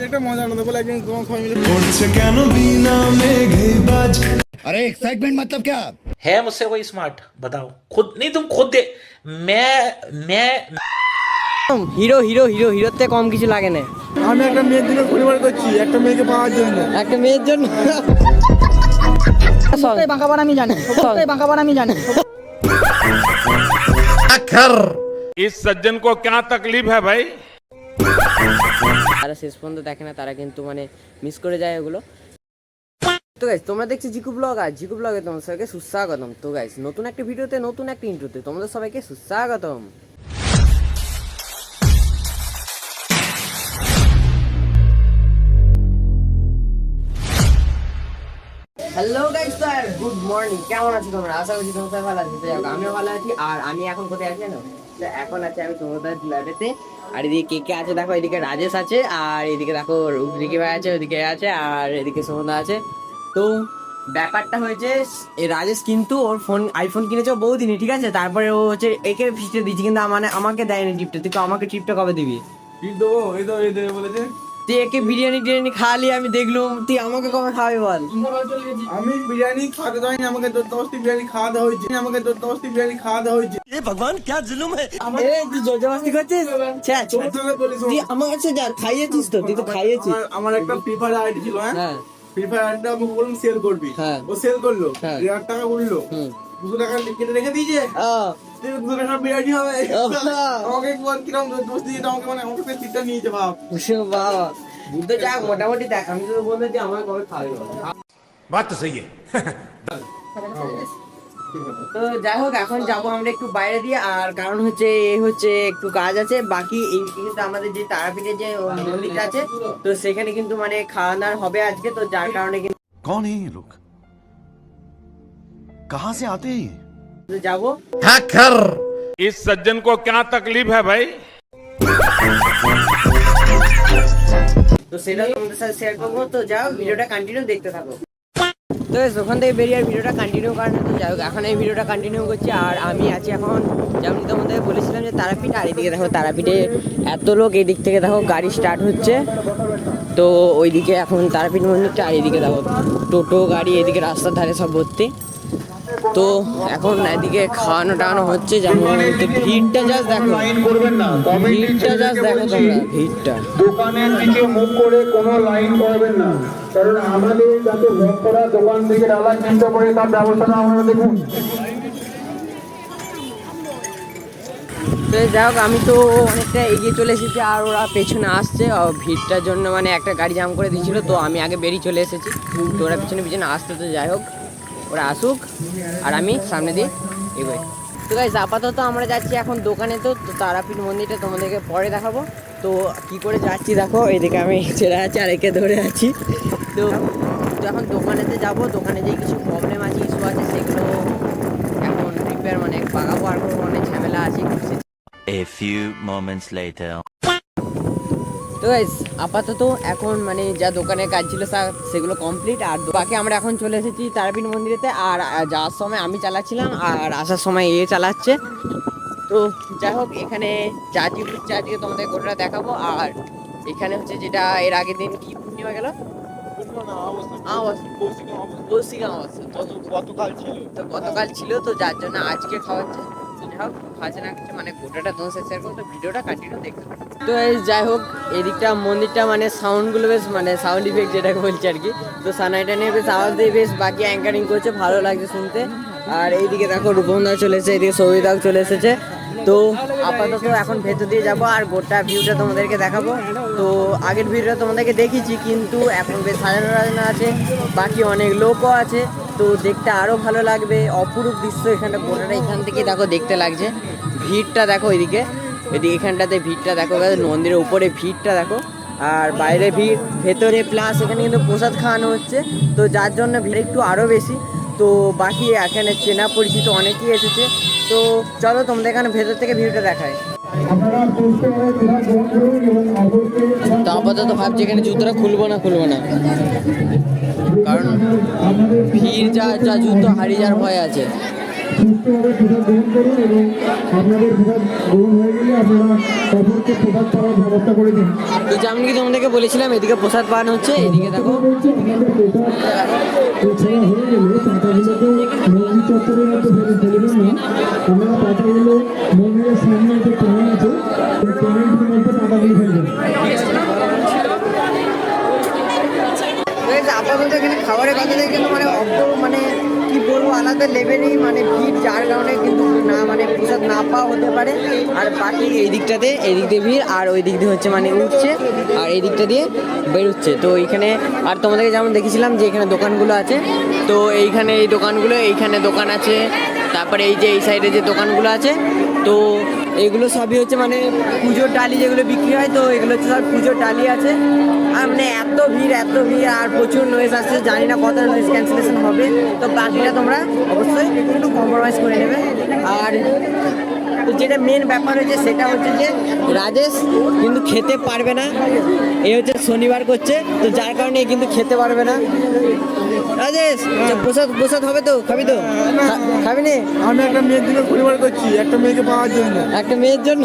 একটা মজা আনন্দ বলে একদিন তোমার সবাই মিলে अरे एक्साइटमेंट मतलब क्या? है मुझसे कोई स्मार्ट? बताओ खुद नहीं, तुम खुद दे। मैं হিরো হিরো হিরো হিরোতে কম কিছু লাগে না। আমি একটা মেয়ের জন্য পরিবার করছি, একটা মেয়েকে পাওয়ার জন্য। একটা মেয়ের জন্য সবটাই বাঁকাবার আমি জানি, সবটাই বাঁকাবার আমি জানি। इस सज्जन को क्या तकलीफ है भाई? যারা শেষ পর্যন্ত দেখে না তারা কিন্তু মানে মিস করে যায় এগুলো। তো গাইস তোমরা দেখছো জিকু ব্লগ, আর জিকু ব্লগে তোমাদের সবাইকে সুস্বাগতম। তো গাইস নতুন একটা ভিডিওতে নতুন একটা ইন্ট্রোতে তোমাদের সবাইকে সুস্বাগতম। Hello guys sir, good morning. কেমন আছো তোমরা? আশা করছি তোমরা সবাই ভালো আছো। তো আমিও ভালো আছি। আর আমি এখন কোথায় আছি জানো? এখন আছি আমি তোমাদের ল্যাবেতে। আর এদিকে কে কে আছে দেখো, এদিকে রাজেশ আছে, আর এদিকে দেখো রূপদিকে ভাই আছে, ওদিকে আছে, আর এদিকে সোমদা আছে। তো ব্যাপারটা হয়েছে এই রাজেশ কিন্তু ওর ফোন আইফোন কিনেছে বহুদিনই, ঠিক আছে। তারপরে ও হচ্ছে একে ফিস্টে দিচ্ছি, কিন্তু মানে আমাকে দেয়নি টিপটা। তুই তো আমাকে টিপটা কবে দিবি? ঠিক দেবো, এই তো এই দেবে বলেছে। তুই একে বিরিয়ানি টিরিয়ানি খাওয়ালি, আমি দেখলুম, তুই আমাকে কবে খাওয়াবি বল? আমি বিরিয়ানি খাওয়াতে যাইনি, আমাকে দোস্তি বিরিয়ানি খাওয়াতে হয়েছে, আমাকে দোস্তি বিরিয়ানি খাওয়াতে হয়েছে। এ তুই জোরজবস্তি করছিস? ছ্যাঃ, ছ্যাঃ। তুই আমার কাছে যা খাইয়েছিস তো, তুই তো খাইয়েছিস। আমার একটা ফ্রি ফায়ার আইডি ছিল, হ্যাঁ ফ্রি ফায়ার আইডিটা আমি বললাম সেল করবি, হ্যাঁ। ও সেল করলো, হ্যাঁ। 1,000 টাকা উঠলো, 200 টাকা কেটে রেখে দিয়েছে। আহ, 200 টাকা বিরিয়ানি হবে। আহ। আমাকে বল কিরম দোস্তি, যেটা আমাকে মানে আমাকে সিটটা নিয়েছে ভাব। বাবা বুঝতে যা মোটামুটি দেখ, আমি তো বলতে যে আমার কবে খাওয়াবি বল। बात तो सही है। তো যাই হোক, এখন যাবো আমরা একটু বাইরে দিয়ে। আর কারণ হচ্ছে একটু কাজ আছে বাকি। এই কিন্তু আমাদের যে তারাপীঠের যে মন্দিরটা আছে, তো সেখানে কিন্তু মানে খাওয়া দাওয়া হবে আজকে। তো যার কারণে কিন্তু कौन है ये लोग? कहाँ से आते हैं ये? যাবো। इस सज्जन को क्या तकलीफ है भाई? তো সেটা তোমাদের সাথে শেয়ার করবো। তো যাই হোক, ভিডিওটা কন্টিনিউ দেখতে থাকো। তো ওখান থেকে বেরিয়ে আর ভিডিওটা কন্টিনিউ করেন। তো যাই হোক, এখন এই ভিডিওটা কন্টিনিউ করছি। আর আমি আছি এখন, যেমন তোমাদের বলেছিলাম যে তারাপীঠ। আর এদিকে দেখো তারাপীঠে এত লোক, এদিক থেকে দেখো গাড়ি স্টার্ট হচ্ছে। তো ওইদিকে এখন তারাপীঠ মন্দিরটা, আর এদিকে দেখো টোটো গাড়ি, এদিকে রাস্তার ধারে সব ভর্তি। তো এখন এদিকে খাওয়ানো টাওয়ানো হচ্ছে, যেমন তো ভিড়টা জাস্ট দেখো, ভিড়টা জাস্ট দেখো তোমরা, ভিড়টা। দোকানের দিকে মুখ করে কোনো লাইন করবেন না, কারণ আমাদের যাতে ভক্তরা দোকান থেকে ডালা কিনতে পারে তার ব্যবস্থা আমরা দেখুন। তো যাই হোক, আমি তো অনেকটা এগিয়ে চলে এসেছি, আর ওরা পেছনে আসছে। ভিড়টার জন্য মানে একটা গাড়ি জাম করে দিয়েছিল, তো আমি আগে বেরিয়ে চলে এসেছি। তো ওরা পিছনে পিছনে আসতে। তো যাই হোক, ওরা আসুক আর আমি সামনে দিয়ে এগোই। তো গাইস আপাতত আমরা যাচ্ছি এখন দোকানে। তো তারাপীঠ মন্দিরটা তোমাদেরকে পরে দেখাবো। তো কি করে যাচ্ছি দেখো, এদিকে আমি ছেড়ে আছি আর একে ধরে আছি। তো এখন দোকানেতে যাব। দোকানে যে কিছু প্রবলেম আছে, ইস্যু আছে, সেগুলো এখন রিপেয়ার মানে পাকাবো। আর অনেক ঝামেলা আছে। A few moments later. তো গাইস আপাতত এখন মানে যা দোকানের কাজ ছিল সেগুলো কমপ্লিট। আর বাকি আমরা এখন চলে এসেছি তারাপীঠ মন্দিরেতে। আর যাওয়ার সময় আমি চালাচ্ছিলাম, আর আসার সময় এ চালাচ্ছে। তো যাই হোক, এখানে চার্জি হচ্ছে, আজকে তোমাদের গোটাটা দেখাবো। আর এখানে হচ্ছে যেটা এর আগের দিন কি পূর্ণিমা গেল, গতকাল ছিল। তো যার জন্য আজকে খাওয়াচ্ছে। মানে গোটাটা তোমার সাথে শেয়ার করবো, তো ভিডিওটা কন্টিনিউ দেখতে পারো। তো যাই হোক, এদিকটা মন্দিরটা মানে সাউন্ডগুলো বেশ মানে সাউন্ড ইফেক্ট যেটাকে বলছে আর কি। তো সানাইটা নিয়ে বেশ আওয়াজ দিয়ে বেশ বাকি অ্যাঙ্কারিং করছে, ভালো লাগছে শুনতে। আর এইদিকে দেখো রূপমদা চলে এসেছে, এদিকে সৌভিদাও চলে এসেছে। তো আপাতত এখন ভেতর দিয়ে যাবো আর গোটা ভিউটা তোমাদেরকে দেখাবো। তো আগের ভিডিওটা তোমাদেরকে দেখিয়েছি, কিন্তু এখন বেশ সাজানো সাজানো আছে, বাকি অনেক লোকও আছে। তো দেখতে আরও ভালো লাগবে, অপরূপ দৃশ্য এখানটা গোটাটা এখান থেকে দেখো দেখতে লাগছে। ভিড়টা দেখো এদিকে এখানটাতে ভিড়টা দেখো, মন্দিরের উপরে ভিড়টা দেখো, আর বাইরে ভিড়, ভেতরে প্লাস এখানে কিন্তু প্রসাদ খাওয়ানো হচ্ছে। তো যার জন্য ভিড় একটু আরও বেশি। তো বাকি এখানে চেনা পরিচিত অনেকেই এসেছে। তো চলো তোমাদের এখানে ভেতর থেকে ভিউটা দেখায়। তো আপাতত ভাবছি এখানে জুতোটা খুলবো না, কারণ ভিড় যা জুতো হারিয়ে যাওয়ার ভয় আছে। সুস্থভাবে প্রসাদ গ্রহণ করুন এবং আপনাদের প্রসাদ গ্রহণ হয়ে গেলে আপনারা অপরকে প্রসাদ পাওয়ার ব্যবস্থা করে দিন। তো যেমন কি তোমাদেরকে বলেছিলাম, এদিকে প্রসাদ পান হচ্ছে, এদিকে দেখো বলছি আমাদের প্রসাদ এছাড়া হয়ে গেলে পাতাগুলোকে মন্দির চত্বরের মধ্যে ফেলবেন না। আপনারা পাতাগুলো মন্দিরের সামনে যে প্যানেল আছে ওই প্যানেলটির মধ্যে পাতাগুলো ফেলবেন। আপাতত এখানে খাবারের কথা থেকে কিন্তু মানে মানে কি বলবো, আলাদা লেভেলেই মানে ভিড়, যার কারণে কিন্তু না মানে প্রসাদ না পাওয়া হতে পারে। আর বাকি এই দিকটাতে, এই দিক দিয়ে ভিড়, আর ওই দিক দিয়ে হচ্ছে মানে উঠছে, আর এই দিকটা দিয়ে বেরোচ্ছে। তো এইখানে আর তোমাদেরকে যেমন দেখেছিলাম যে এখানে দোকানগুলো আছে, তো এইখানে এই দোকানগুলো, এইখানে দোকান আছে, তারপরে এই যে এই সাইডে যে দোকানগুলো আছে, তো এগুলো সবই হচ্ছে মানে পুজোর ডালি যেগুলো বিক্রি হয়, তো এগুলো হচ্ছে সব পুজোর ডালি আছে। আর মানে এত ভিড় আর প্রচুর নয়েজ আসছে, জানি না কত নয়েজ ক্যান্সেলেশন হবে। তো বাকিটা তোমরা অবশ্যই একটু কম্প্রোমাইজ করে নেবে। আর তো যেটা মেন ব্যাপার হচ্ছে সেটা হচ্ছে যে রাজেশ কিন্তু খেতে পারবে না, এই হচ্ছে শনিবার করছে, তো যার কারণে কিন্তু খেতে পারবে না। রাজেশ প্রসাদ হবে তো, খাবি তো? খাবি নে? আমি একটা মেয়ের জন্য পরিবার করছি, একটা মেয়েকে পাওয়ার জন্য। একটা মেয়ের জন্য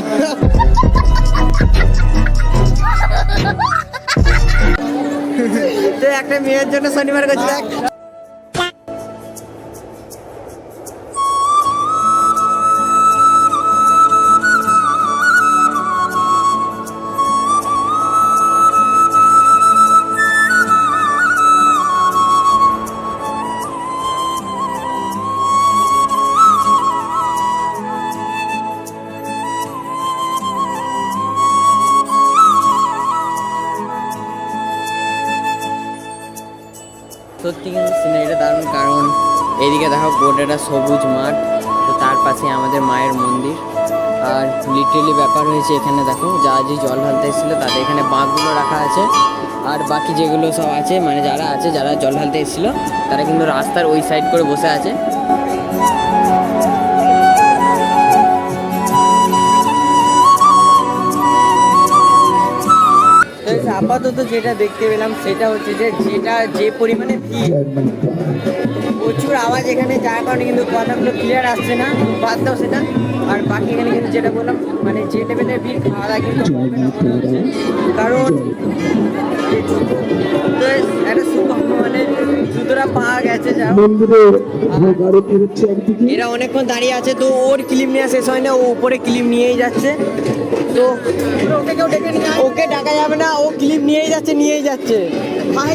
তো একটা মেয়ের জন্য শনিবার করছি। সত্যি কিন্তু সিনারিটা দারুণ, কারণ এইদিকে দেখো গোটাটা সবুজ মাঠ, তো তার পাশে আমাদের মায়ের মন্দির। আর লিটারেলি ব্যাপার হয়েছে এখানে দেখো, যা যে জল ঢালতে এসেছিলো তাদের এখানে বাঁকগুলো রাখা আছে, আর বাকি যেগুলো সব আছে মানে যারা জল ঢালতে এসেছিলো তারা কিন্তু রাস্তার ওই সাইড করে বসে আছে। আপাতত যেটা দেখতে পেলাম সেটা হচ্ছে যে পরিমাণে ভিড়, প্রচুর আওয়াজ এখানে, যার কারণে কিন্তু কথাগুলো ক্লিয়ার আসছে না, বাদ দাও সেটা। আর বাকি এখানে কিন্তু যেটা বললাম মানে যে লেভেলের ভিড়, খাওয়া দাওয়া কিন্তু হবে না মনে হচ্ছে, কারণ একটা সুগন্ধ মানে জুতোটা পাওয়া গেছে। যা এরা অনেকক্ষণ দাঁড়িয়ে আছে, তো ওর ক্লিপ নেওয়া শেষ হয় না, ও উপরে ক্লিপ নিয়েই যাচ্ছে। তো ওকে ডাকা যাবে না, ও ক্লিপ নিয়েই যাচ্ছে ভাই,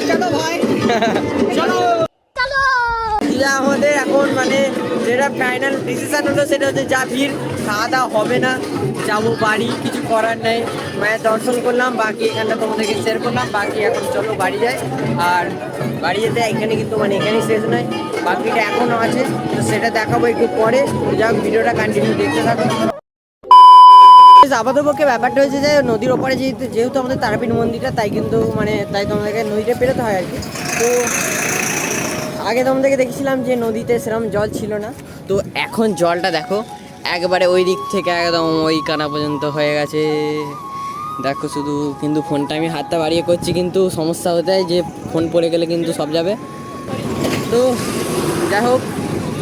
চলো ভাই চলো। আমাদের এখন মানে যেটা ফাইনাল ডিসিশন হলো সেটা হচ্ছে যা ভিড়, খাওয়া দাওয়া হবে না, যাবো বাড়ি, কিছু করার নেই। মায়ের দর্শন করলাম, বাকি এখানটা তোমাদেরকে শেয়ার করলাম, বাকি এখন চলো বাড়ি যাই। আর বাড়ি যেতে এখানে কিন্তু মানে এখানেই শেষ নয়, বাকিটা এখনও আছে, তো সেটা দেখাবো একটু পরে। যাক, ভিডিওটা কন্টিনিউ দেখতে থাকো। আপাতপক্ষে ব্যাপারটা হয়েছে যে নদীর ওপারে যেহেতু আমাদের তারাপীঠ মন্দিরটা, তাই তোমাদেরকে নদীটা পেরোতে হয় আর কি। তো আগে তোমাদেরকে দেখেছিলাম যে নদীতে সেরকম জল ছিল না, তো এখন জলটা দেখো একবারে ওই দিক থেকে একদম ওই কানা পর্যন্ত হয়ে গেছে। দেখো শুধু, কিন্তু ফোনটা আমি হাতটা বাড়িয়ে করছি, কিন্তু সমস্যা হতে হয় যে ফোন পড়ে গেলে কিন্তু সব যাবে। তো যাই হোক,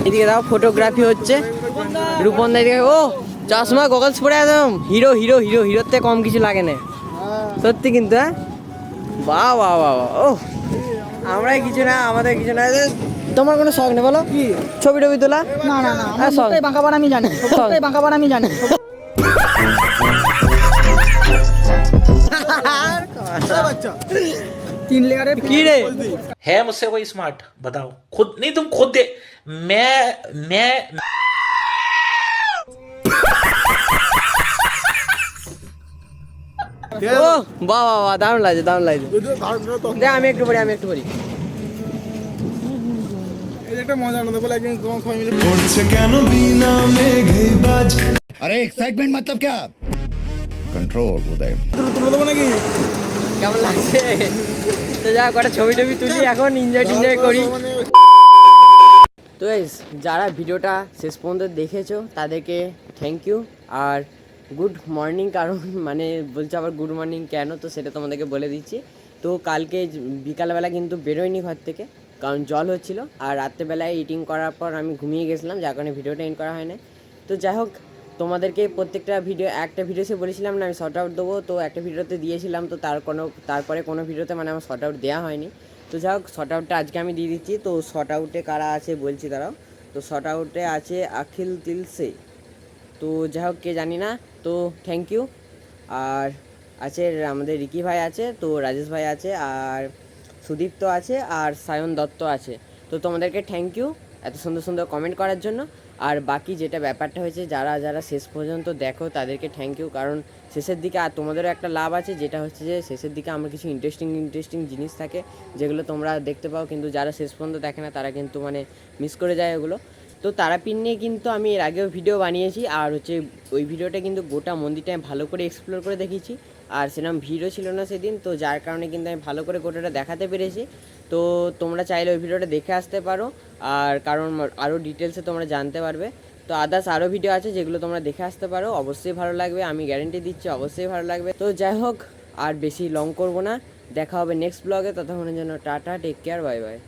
এদিকে দেখো ফটোগ্রাফি হচ্ছে, রূপন দা এদিকে, ও চশমা গগলস পরে একদম হিরোর থেকে কম কিছু লাগে না সত্যি কিন্তু। হ্যাঁ, বাহ বাহ বাহ, ও আমরাই কিছু না, আমাদের কিছু না। তোমার কোনো শখ নেই বলো? কি ছবি টবি তোলা? না না না, আমার বাঁকাবার আমি জানি, বাঁকাবার আমি জানি। तीन लेयर की रे है मुझसे कोई स्मार्ट? बताओ खुद, नहीं तुम खुद दे। मैं ও বাহ বাহ বাহ, দারুণ লাগছে দেখ। আমি একটু পড়ি একটা মজা আনন্দ বলে একদিন তোমার সবাই মিলে अरे एक्साइटमेंट मतलब क्या? कंट्रोल उदय। তুলে দেবো নাকি? কেমন লাগছে? তো যা কটা ছবি টবি তুলি, এখন এনজয় করি। তো যারা ভিডিওটা শেষ পর্যন্ত দেখেছো তাদেরকে থ্যাংক ইউ, আর গুড মর্নিং। কারণ মানে বলছে আবার গুড মর্নিং কেন, তো সেটা তোমাদেরকে বলে দিচ্ছি। তো কালকে বিকালবেলা কিন্তু বেরোয়নি ঘর থেকে, কারণ জল হচ্ছিল, আর রাত্রেবেলায় এডিটিং করার পর আমি ঘুমিয়ে গেছিলাম, যার কারণে ভিডিওটা এন্ড করা হয় না। তো যাই হোক, তোমাদেরকে প্রত্যেকটা ভিডিও, একটা ভিডিওতে বলেছিলাম না আমি শর্ট আউট দেবো, তো একটা ভিডিওতে দিয়েছিলাম, তো তারপরে কোনো ভিডিওতে মানে আমার শর্ট আউট দেওয়া হয়নি। তো যাই হোক, শর্ট আউটটা আজকে আমি দিয়ে দিচ্ছি। তো শর্ট আউটে কারা আছে বলছি দাঁড়াও। তো শর্ট আউটে আছে আখিল তিলসে, তো যাই হোক কে জানি না, তো থ্যাংক ইউ। আর আছে আমাদের রিকি ভাই আছে, তো রাজেশ ভাই আছে, আর সুদীপ্ত আছে, আর সায়ন দত্ত আছে। তো তোমাদেরকে থ্যাংক ইউ এত সুন্দর সুন্দর কমেন্ট করার জন্য। আর বাকি যেটা ব্যাপারটা হয়েছে, যারা যারা শেষ পর্যন্ত দেখো তাদেরকে থ্যাংক ইউ, কারণ শেষের দিকে আর তোমাদেরও একটা লাভ আছে, যেটা হচ্ছে যে শেষের দিকে আমার কিছু ইন্টারেস্টিং জিনিস থাকে যেগুলো তোমরা দেখতে পাও, কিন্তু যারা শেষ পর্যন্ত দেখে না তারা কিন্তু মানে মিস করে যায় ওগুলো। তো তারাপীঠ নিয়ে কিন্তু আমি এর আগেও ভিডিও বানিয়েছি, আর হচ্ছে ওই ভিডিওটা কিন্তু গোটা মন্দিরটা আমি ভালো করে এক্সপ্লোর করে দেখিয়েছি, আর সেরকম ভিড়ও ছিল না সেদিন, তো যার কারণে কিন্তু আমি ভালো করে গোটাটা দেখাতে পেরেছি। তো তোমরা চাইলে ওই ভিডিওটা দেখে আসতে পারো, আর কারণ আরও ডিটেলসে তোমরা জানতে পারবে। তো আদার্স আরও ভিডিও আছে যেগুলো তোমরা দেখে আসতে পারো, অবশ্যই ভালো লাগবে, আমি গ্যারেন্টি দিচ্ছি অবশ্যই ভালো লাগবে। তো যাই হোক, আর বেশি লং করবো না, দেখা হবে নেক্সট ব্লগে, ততক্ষণের জন্য tata, take care, bye by.